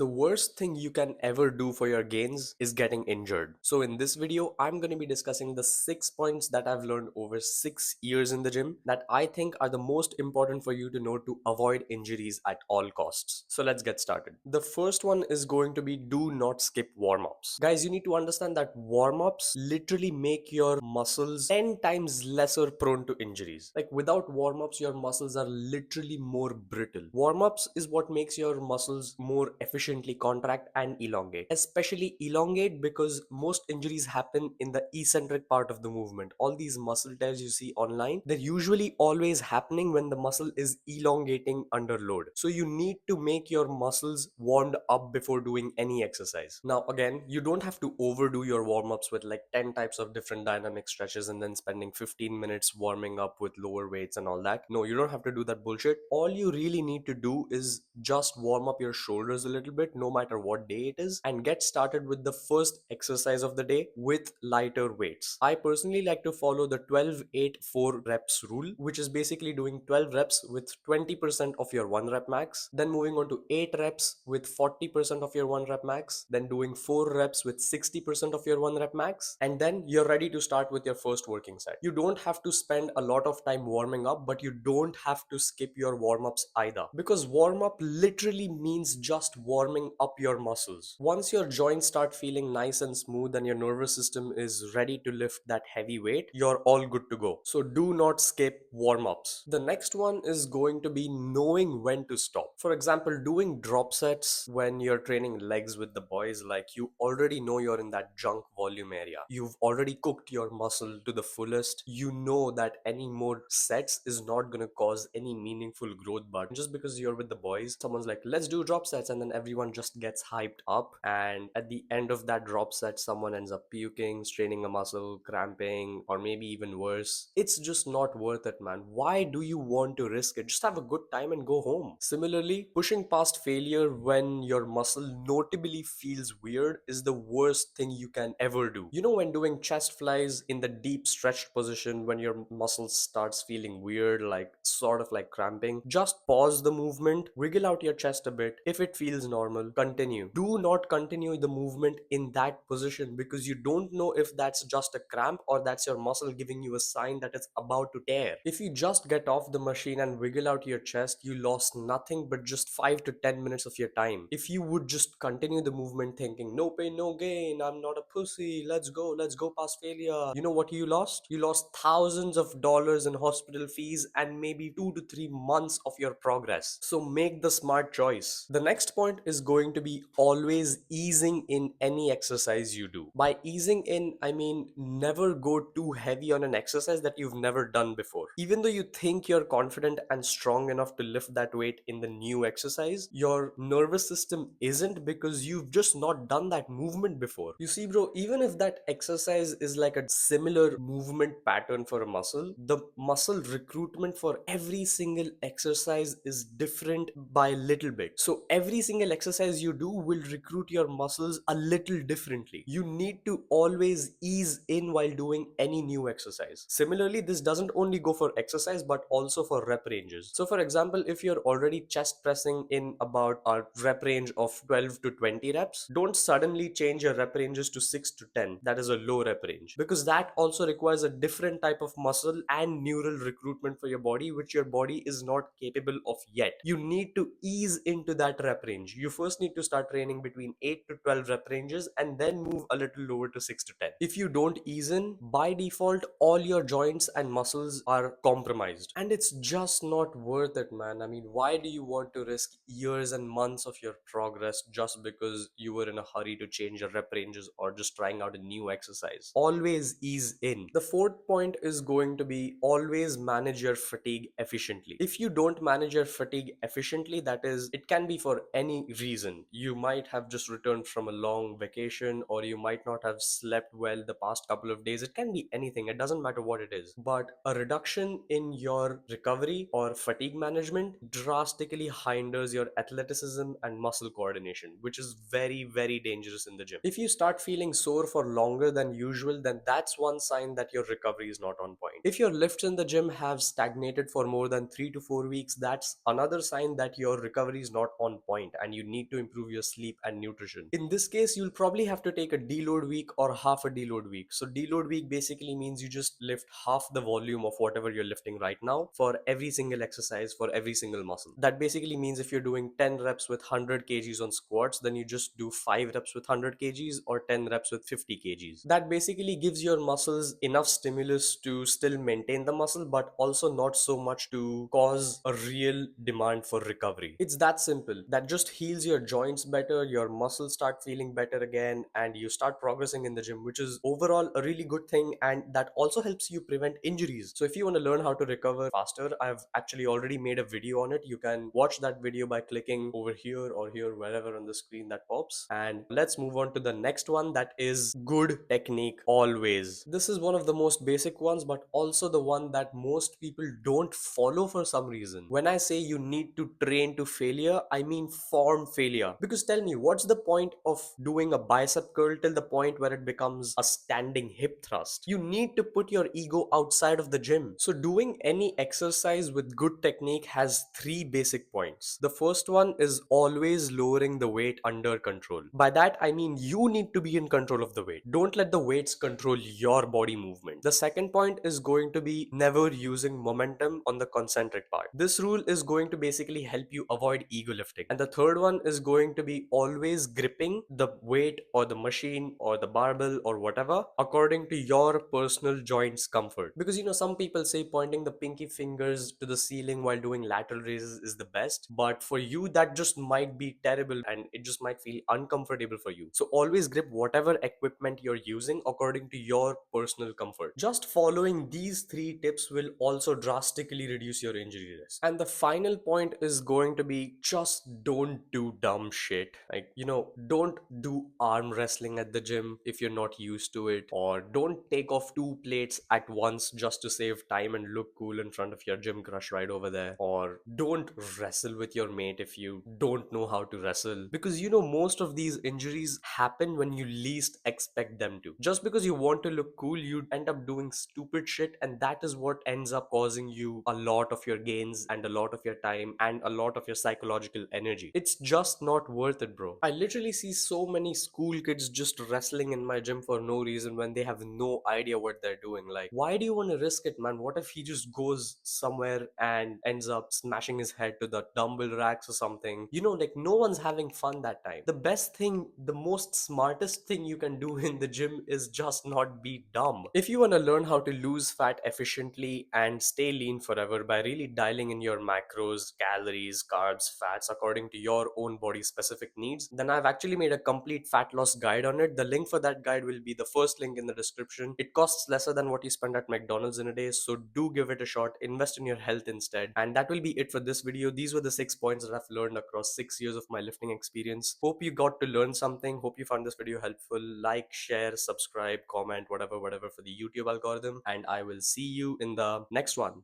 The worst thing you can ever do for your gains is getting injured. So in this video, I'm going to be discussing the 6 points that I've learned over 6 years in the gym that I think are the most important for you to know to avoid injuries at all costs. So let's get started. The first one is going to be do not skip warm-ups. Guys, you need to understand that warm-ups literally make your muscles 10 times lesser prone to injuries. Like without warm-ups, your muscles are literally more brittle. Warm-ups is what makes your muscles more efficiently contract and elongate, especially elongate because most injuries happen in the eccentric part of the movement. All these muscle tears you see online, they're usually always happening when the muscle is elongating under load. So you need to make your muscles warmed up before doing any exercise. Now again, you don't have to overdo your warm-ups with like 10 types of different dynamic stretches and then spending 15 minutes warming up with lower weights and all that. No, you don't have to do that bullshit. All you really need to do is just warm up your shoulders a little bit, no matter what day it is, and get started with the first exercise of the day with lighter weights. I personally like to follow the 12-8-4 reps rule, which is basically doing 12 reps with 20% of your 1 rep max, then moving on to 8 reps with 40% of your 1 rep max, then doing 4 reps with 60% of your 1 rep max, and then you're ready to start with your first working set. You don't have to spend a lot of time warming up, but you don't have to skip your warm-ups either, because warm-up literally means just warming up your muscles. Once your joints start feeling nice and smooth and your nervous system is ready to lift that heavy weight, you're all good to go. So do not skip warm-ups. The next one is going to be knowing when to stop. For example, doing drop sets when you're training legs with the boys, like you already know you're in that junk volume area. You've already cooked your muscle to the fullest. You know that any more sets is not going to cause any meaningful growth, but just because you're with the boys, someone's like, let's do drop sets, and then everyone just gets hyped up, and at the end of that drop set someone ends up puking, straining a muscle, cramping, or maybe even worse. It's just not worth it, man. Why do you want to risk it? Just have a good time and go home. Similarly, pushing past failure when your muscle notably feels weird is the worst thing you can ever do. You know, when doing chest flies in the deep stretched position, when your muscles starts feeling weird, like sort of like cramping, just pause the movement, wiggle out your chest a bit. If it feels normal, continue. Do not continue the movement in that position, because you don't know if that's just a cramp or that's your muscle giving you a sign that it's about to tear. If you just get off the machine and wiggle out your chest, you lost nothing but just 5 to 10 minutes of your time. If you would just continue the movement thinking no pain no gain, I'm not a pussy, let's go past failure, you know what you lost? You lost thousands of dollars in hospital fees and maybe 2 to 3 months of your progress. So make the smart choice. The next point is going to be always easing in any exercise you do. By easing in, I mean never go too heavy on an exercise that you've never done before. Even though you think you're confident and strong enough to lift that weight in the new exercise, your nervous system isn't, because you've just not done that movement before. You see, bro, even if that exercise is like a similar movement pattern for a muscle, the muscle recruitment for every single exercise is different by a little bit. So every single exercise you do will recruit your muscles a little differently. You need to always ease in while doing any new exercise. Similarly, this doesn't only go for exercise but also for rep ranges. So for example, if you're already chest pressing in about a rep range of 12 to 20 reps, don't suddenly change your rep ranges to 6 to 10. That is a low rep range, because that also requires a different type of muscle and neural recruitment for your body, which your body is not capable of yet. You need to ease into that rep range. You first need to start training between 8 to 12 rep ranges and then move a little lower to 6 to 10. If you don't ease in, by default all your joints and muscles are compromised, and it's just not worth it, man. I mean, why do you want to risk years and months of your progress just because you were in a hurry to change your rep ranges or just trying out a new exercise? Always ease in. The fourth point is going to be always manage your fatigue efficiently. If you don't manage your fatigue efficiently, that is, it can be for any reason. You might have just returned from a long vacation, or you might not have slept well the past couple of days. It can be anything, it doesn't matter what it is, but a reduction in your recovery or fatigue management drastically hinders your athleticism and muscle coordination, which is very, very dangerous in the gym. If you start feeling sore for longer than usual, then that's one sign that your recovery is not on point. If your lifts in the gym have stagnated for more than 3 to 4 weeks, that's another sign that your recovery is not on point and you need to improve your sleep and nutrition. In this case, you'll probably have to take a deload week or half a deload week. So deload week basically means you just lift half the volume of whatever you're lifting right now for every single exercise, for every single muscle. That basically means if you're doing 10 reps with 100 kgs on squats, then you just do 5 reps with 100 kgs or 10 reps with 50 kgs. That basically gives your muscles enough stimulus to still maintain the muscle, but also not so much to cause a real demand for recovery. It's that simple. That just heals your joints better, your muscles start feeling better again, and you start progressing in the gym, which is overall a really good thing, and that also helps you prevent injuries. So if you want to learn how to recover faster, I've actually already made a video on it. You can watch that video by clicking over here or here, wherever on the screen that pops. And let's move on to the next one, that is good technique always. This is one of the most basic ones, but also the one that most people don't follow for some reason. When I say you need to train to failure, I mean form failure. Because tell me, what's the point of doing a bicep curl till the point where it becomes a standing hip thrust? You need to put your ego outside of the gym. So doing any exercise with good technique has three basic points. The first one is always lowering the weight under control. By that I mean you need to be in control of the weight. Don't let the weights control your body movement. The second point is going to be never using momentum on the concentric part. This rule is going to basically help you avoid ego lifting. And the third one is going to be always gripping the weight or the machine or the barbell or whatever according to your personal joints comfort. Because some people say pointing the pinky fingers to the ceiling while doing lateral raises is the best, but for you that just might be terrible and it just might feel uncomfortable for you. So always grip whatever equipment you're using according to your personal comfort. Just following these three tips will also drastically reduce your injury risk. And the final point is going to be just don't do dumb shit. Like, don't do arm wrestling at the gym if you're not used to it, or don't take off two plates at once just to save time and look cool in front of your gym crush right over there, or don't wrestle with your mate if you don't know how to wrestle. Because most of these injuries happen when you least expect them to. Just because you want to look cool, you end up doing stupid shit, and that is what ends up causing you a lot of your gains and a lot of your time and a lot of your psychological energy. It's just not worth it, bro. I literally see so many school kids just wrestling in my gym for no reason when they have no idea what they're doing. Like, why do you want to risk it, man? What if he just goes somewhere and ends up smashing his head to the dumbbell racks or something? Like, no one's having fun that time. The best thing, the most smartest thing you can do in the gym is just not be dumb. If you want to learn how to lose fat efficiently and stay lean forever by really dialing in your macros, calories, carbs, fats according to your own body specific needs, then I've actually made a complete fat loss guide on it. The link for that guide will be the first link in the description. It costs lesser than what you spend at McDonald's in a day, so do give it a shot. Invest in your health instead. And that will be it for this video. These were the 6 points that I've learned across 6 years of my lifting experience. Hope you got to learn something. Hope you found this video helpful. Like, share, subscribe, comment, whatever for the YouTube algorithm. And I will see you in the next one.